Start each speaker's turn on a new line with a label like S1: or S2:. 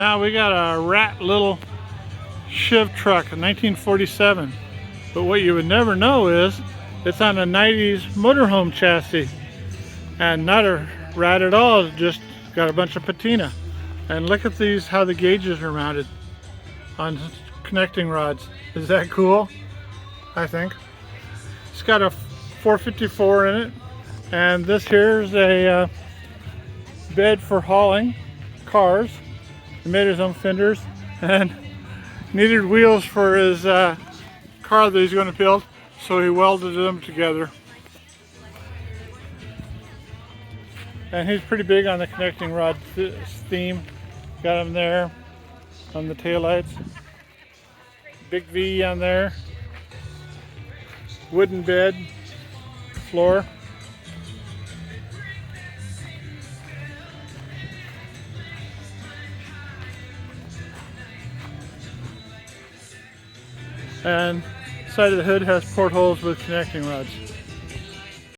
S1: Now we got a rat little Chev truck, a 1947. But what you would never know is it's on a 90s motorhome chassis. And not a rat at all, it's just got a bunch of patina. And look at these, how the gauges are mounted on connecting rods. Is that cool? I think. It's got a 454 in it. And this here's a bed for hauling cars. He made his own fenders and needed wheels for his car that he's going to build, so he welded them together. And he's pretty big on the connecting rod theme. Got him there on the taillights. Big V on there. Wooden bed, floor. And side of the hood has portholes with connecting rods.